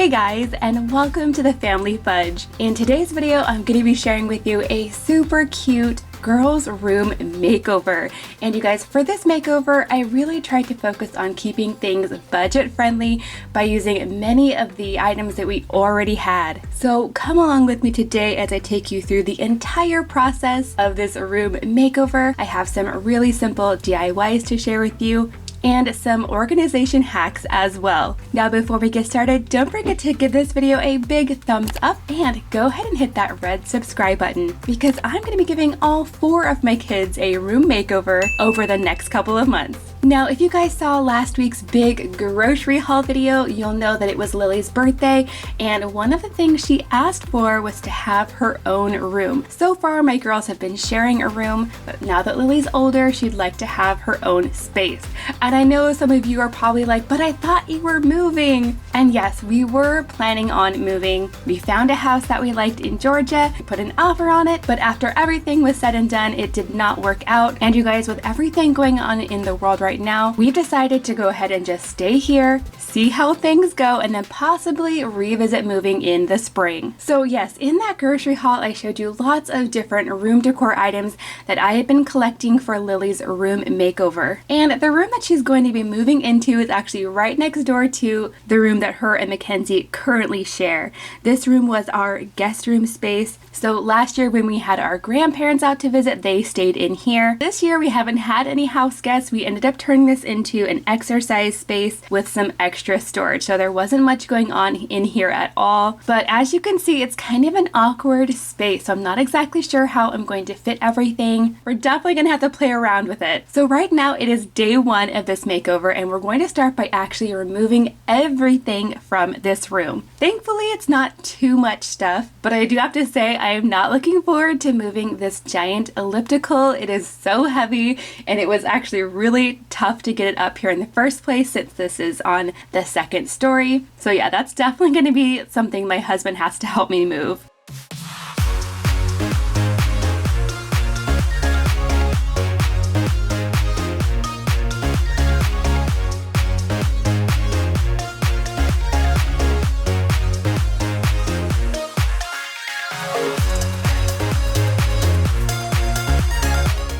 Hey guys, and welcome to the Family Fudge. In today's video, I'm going to be sharing with you a super cute girls' room makeover. And you guys, for this makeover, I really tried to focus on keeping things budget friendly by using many of the items that we already had. So come along with me today as I take you through the entire process of this room makeover. I have some really simple DIYs to share with you, and some organization hacks as well. Now before we get started, don't forget to give this video a big thumbs up and go ahead and hit that red subscribe button because I'm going to be giving all 4 of my kids a room makeover over the next couple of months. Now, if you guys saw last week's big grocery haul video, you'll know that it was Lily's birthday, and one of the things she asked for was to have her own room. So far, my girls have been sharing a room, but now that Lily's older, she'd like to have her own space. And I know some of you are probably like, but I thought you were moving. And yes, we were planning on moving. We found a house that we liked in Georgia, we put an offer on it, but after everything was said and done, it did not work out. And you guys, with everything going on in the world right now, we've decided to go ahead and just stay here, see how things go, and then possibly revisit moving in the spring. So yes, in that grocery haul, I showed you lots of different room decor items that I had been collecting for Lily's room makeover. And the room that she's going to be moving into is actually right next door to the room that her and Mackenzie currently share. This room was our guest room space. So last year when we had our grandparents out to visit, they stayed in here. This year we haven't had any house guests. We ended up turning this into an exercise space with some extra storage. So there wasn't much going on in here at all. But as you can see, it's kind of an awkward space. So I'm not exactly sure how I'm going to fit everything. We're definitely going to have to play around with it. So right now it is day 1 of this makeover, and we're going to start by actually removing everything from this room. Thankfully, it's not too much stuff, but I do have to say I am not looking forward to moving this giant elliptical. It is so heavy, and it was actually really tough to get it up here in the first place since this is on the 2nd story. So yeah, that's definitely going to be something my husband has to help me move.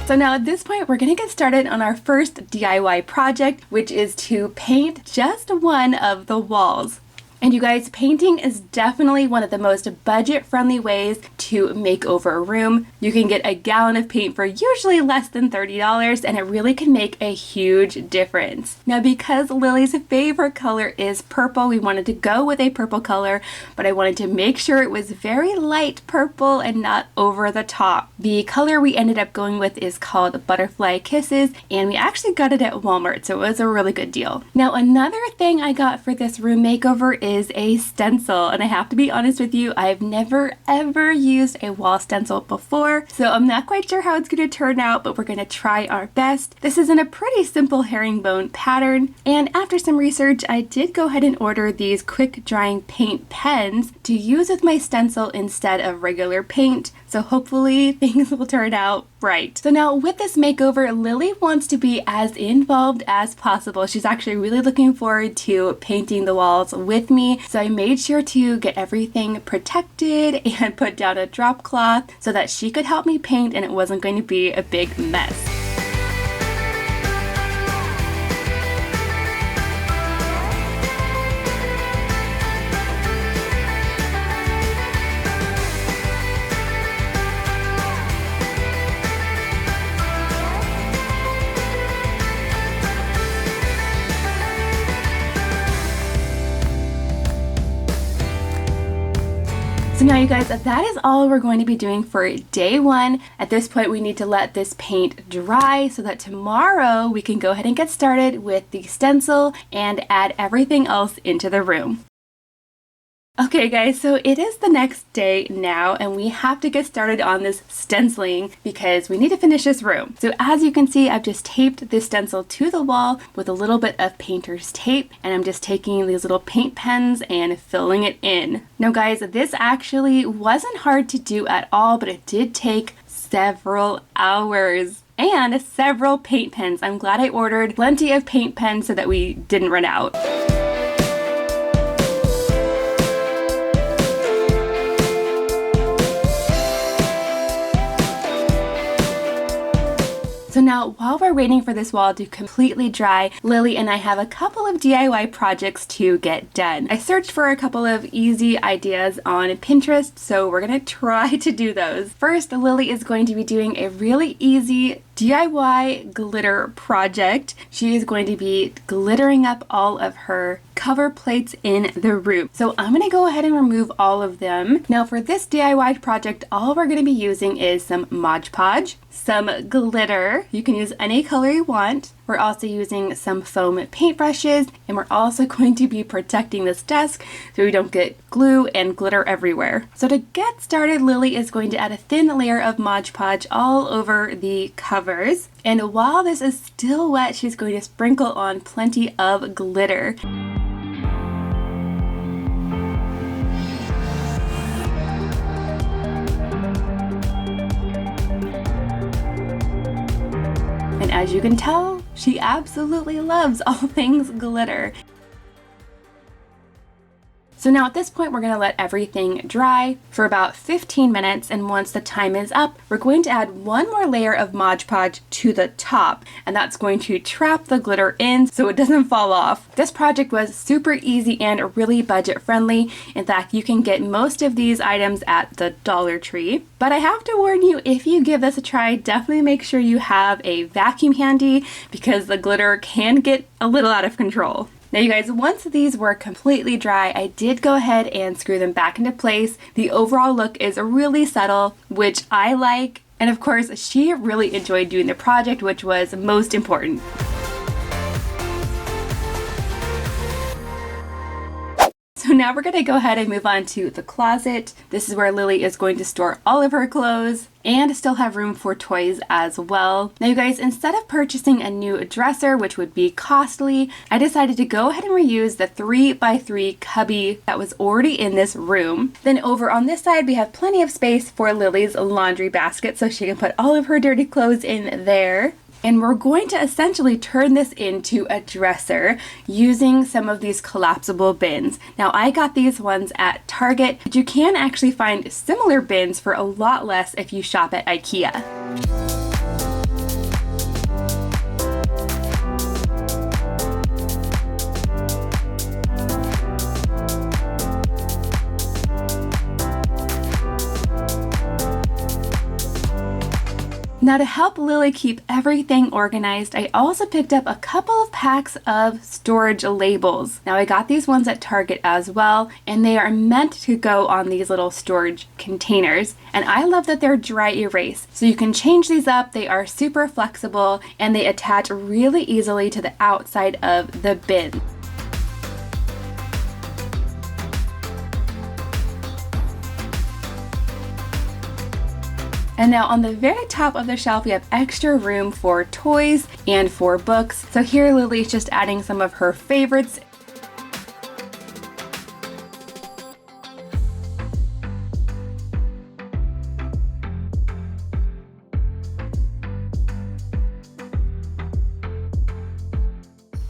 So now at this point, we're going to get started on our first DIY project, which is to paint just one of the walls. And you guys, painting is definitely one of the most budget-friendly ways to make over a room. You can get a gallon of paint for usually less than $30, and it really can make a huge difference. Now, because Lily's favorite color is purple, we wanted to go with a purple color, but I wanted to make sure it was very light purple and not over the top. The color we ended up going with is called Butterfly Kisses, and we actually got it at Walmart, so it was a really good deal. Now, another thing I got for this room makeover is a stencil, and I have to be honest with you, I've never ever used a wall stencil before, so I'm not quite sure how it's going to turn out, but we're going to try our best. This is in a pretty simple herringbone pattern, and after some research, I did go ahead and order these quick drying paint pens to use with my stencil instead of regular paint, so hopefully things will turn out right. So now with this makeover, Lily wants to be as involved as possible. She's actually really looking forward to painting the walls with me. So I made sure to get everything protected and put down a drop cloth so that she could help me paint and it wasn't going to be a big mess. So now you guys, that is all we're going to be doing for day 1. At this point, we need to let this paint dry so that tomorrow we can go ahead and get started with the stencil and add everything else into the room. Okay guys, so it is the next day now and we have to get started on this stenciling because we need to finish this room. So as you can see, I've just taped this stencil to the wall with a little bit of painter's tape, and I'm just taking these little paint pens and filling it in. Now guys, this actually wasn't hard to do at all, but it did take several hours and several paint pens. I'm glad I ordered plenty of paint pens so that we didn't run out. So now, while we're waiting for this wall to completely dry, Lily and I have a couple of DIY projects to get done. I searched for a couple of easy ideas on Pinterest, so we're gonna try to do those. First, Lily is going to be doing a really easy DIY glitter project. She is going to be glittering up all of her cover plates in the room. So I'm going to go ahead and remove all of them. Now for this DIY project, all we're going to be using is some Mod Podge, some glitter. You can use any color you want. We're also using some foam paintbrushes, and we're also going to be protecting this desk so we don't get glue and glitter everywhere. So to get started, Lily is going to add a thin layer of Mod Podge all over the covers. And while this is still wet, she's going to sprinkle on plenty of glitter. And as you can tell, she absolutely loves all things glitter. So now at this point, we're going to let everything dry for about 15 minutes, and once the time is up, we're going to add one more layer of Mod Podge to the top, and that's going to trap the glitter in so it doesn't fall off. This project was super easy and really budget friendly. In fact, you can get most of these items at the Dollar Tree. But I have to warn you, if you give this a try, definitely make sure you have a vacuum handy because the glitter can get a little out of control. Now you guys, once these were completely dry, I did go ahead and screw them back into place. The overall look is really subtle, which I like. And of course, she really enjoyed doing the project, which was most important. So now we're going to go ahead and move on to the closet. This is where Lily is going to store all of her clothes and still have room for toys as well. Now you guys, instead of purchasing a new dresser, which would be costly, I decided to go ahead and reuse the 3x3 cubby that was already in this room. Then over on this side, we have plenty of space for Lily's laundry basket so she can put all of her dirty clothes in there. And we're going to essentially turn this into a dresser using some of these collapsible bins. Now I got these ones at Target, but you can actually find similar bins for a lot less if you shop at IKEA. Now to help Lily keep everything organized, I also picked up a couple of packs of storage labels. Now I got these ones at Target as well, and they are meant to go on these little storage containers. And I love that they're dry erase. So you can change these up, they are super flexible, and they attach really easily to the outside of the bin. And now on the very top of the shelf, we have extra room for toys and for books. So here Lily's just adding some of her favorites.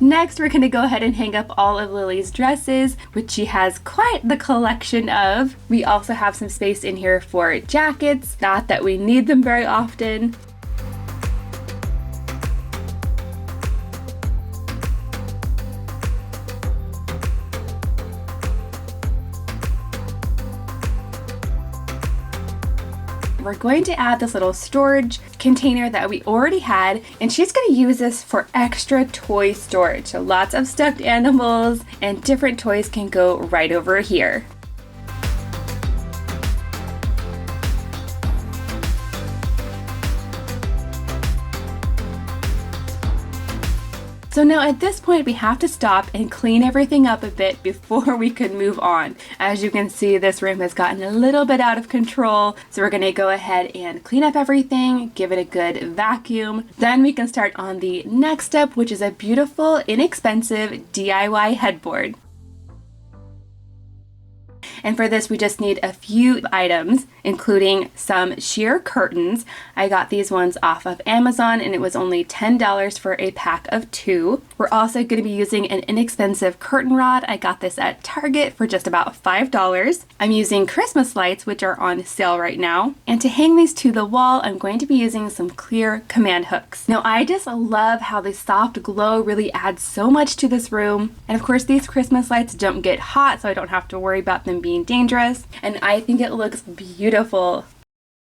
Next, we're going to go ahead and hang up all of Lily's dresses, which she has quite the collection of. We also have some space in here for jackets, not that we need them very often. We're going to add this little storage container that we already had, and she's going to use this for extra toy storage. So lots of stuffed animals and different toys can go right over here. So now at this point, we have to stop and clean everything up a bit before we could move on. As you can see, this room has gotten a little bit out of control. So we're gonna go ahead and clean up everything, give it a good vacuum. Then we can start on the next step, which is a beautiful, inexpensive DIY headboard. And for this, we just need a few items, including some sheer curtains. I got these ones off of Amazon and it was only $10 for a pack of 2. We're also going to be using an inexpensive curtain rod. I got this at Target for just about $5. I'm using Christmas lights, which are on sale right now. And to hang these to the wall, I'm going to be using some clear command hooks. Now, I just love how the soft glow really adds so much to this room. And of course, these Christmas lights don't get hot, so I don't have to worry about them being dangerous. And I think it looks beautiful.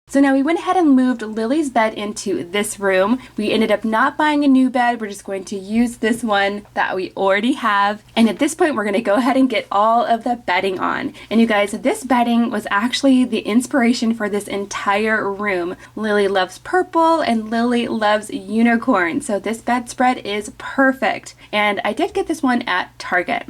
So now we went ahead and moved Lily's bed into this room. We ended up not buying a new bed. We're just going to use this one that we already have. And at this point, we're going to go ahead and get all of the bedding on. And you guys, this bedding was actually the inspiration for this entire room. Lily loves purple and Lily loves unicorn. So this bedspread is perfect. And I did get this one at Target.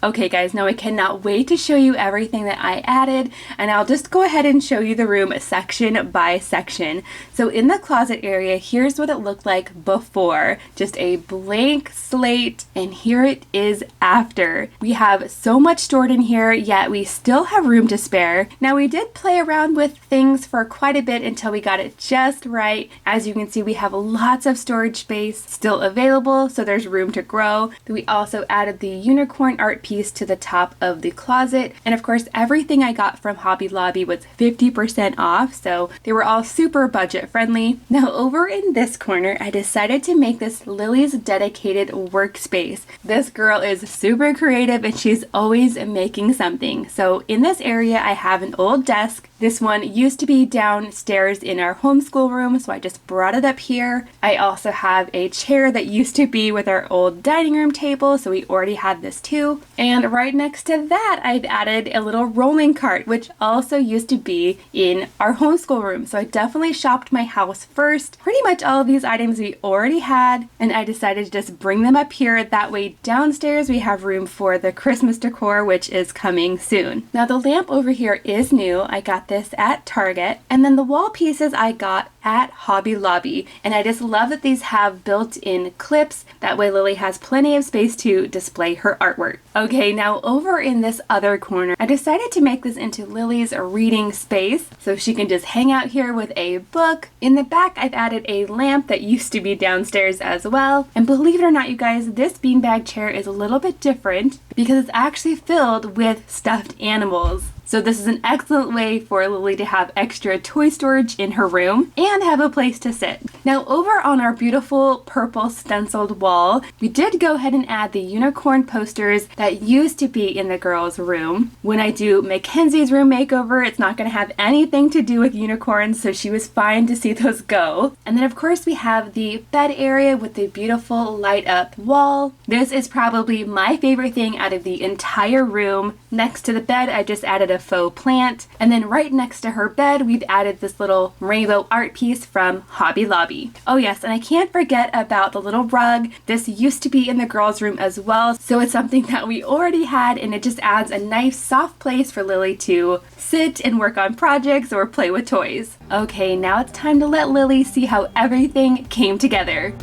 Okay guys, now I cannot wait to show you everything that I added, and I'll just go ahead and show you the room section by section. So in the closet area, here's what it looked like before. Just a blank slate, and here it is after. We have so much stored in here, yet we still have room to spare. Now we did play around with things for quite a bit until we got it just right. As you can see, we have lots of storage space still available, so there's room to grow. We also added the unicorn art piece to the top of the closet, and of course everything I got from Hobby Lobby was 50% off, so they were all super budget friendly. Now over in this corner, I decided to make this Lily's dedicated workspace. This girl is super creative and she's always making something. So in this area I have an old desk. This one used to be downstairs in our homeschool room, so I just brought it up here. I also have a chair that used to be with our old dining room table, so we already had this too. And right next to that, I've added a little rolling cart, which also used to be in our homeschool room. So I definitely shopped my house first. Pretty much all of these items we already had, and I decided to just bring them up here. That way downstairs we have room for the Christmas decor, which is coming soon. Now the lamp over here is new. I got this at Target. And then the wall pieces I got at Hobby Lobby. And I just love that these have built-in clips. That way Lily has plenty of space to display her artwork. Okay, now over in this other corner, I decided to make this into Lily's reading space, so she can just hang out here with a book. In the back, I've added a lamp that used to be downstairs as well. And believe it or not, you guys, this beanbag chair is a little bit different because it's actually filled with stuffed animals. So this is an excellent way for Lily to have extra toy storage in her room and have a place to sit. Now over on our beautiful purple stenciled wall, we did go ahead and add the unicorn posters that used to be in the girls' room. When I do Mackenzie's room makeover, it's not going to have anything to do with unicorns, so she was fine to see those go. And then of course we have the bed area with the beautiful light up wall. This is probably my favorite thing out of the entire room. Next to the bed, I just added a faux plant, and then right next to her bed we've added this little rainbow art piece from Hobby Lobby. Oh yes, and I can't forget about the little rug. This used to be in the girls' room as well, so it's something that we already had, and it just adds a nice soft place for Lily to sit and work on projects or play with toys. Okay, now it's time to let Lily see how everything came together.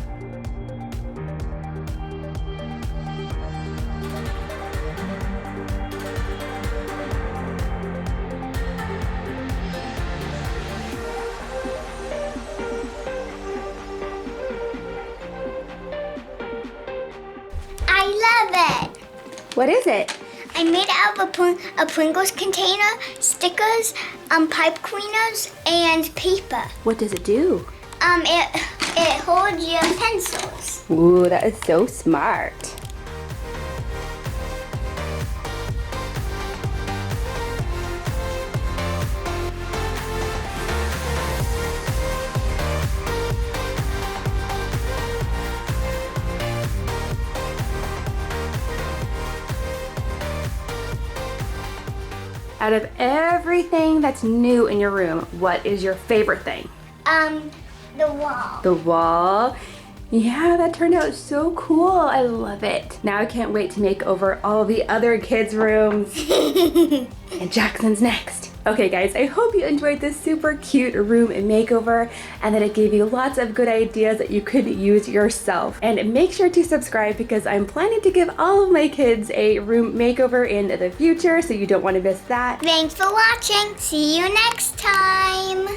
What is it? I made it out of a Pringles container, stickers, pipe cleaners, and paper. What does it do? It holds your pencils. Ooh, that is so smart. Out of everything that's new in your room, what is your favorite thing? The wall. The wall? Yeah, that turned out so cool. I love it. Now I can't wait to make over all the other kids' rooms. And Jackson's next. Okay guys, I hope you enjoyed this super cute room makeover and that it gave you lots of good ideas that you could use yourself. And make sure to subscribe because I'm planning to give all of my kids a room makeover in the future, so you don't want to miss that. Thanks for watching. See you next time.